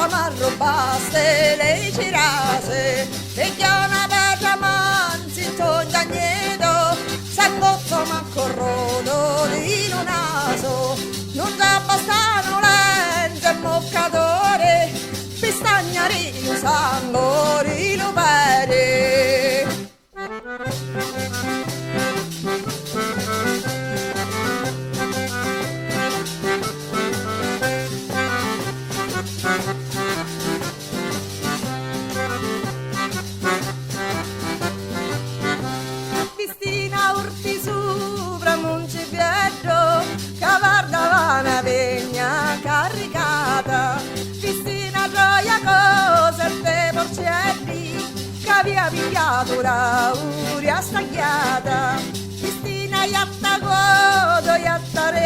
ma rubaste le girase, e che una patria manzi toglia agneto, s'accozzo ma corrodo di un naso, non già bastano lenze e moccatore, pistagnari usangori lo bere. Cristina urti sopra Montepietro, cavarda una vegna caricata, Cristina gioia cosa e te porcelli, che aveva pigliato l'auria stagliata, Cristina iatta godo, iatta re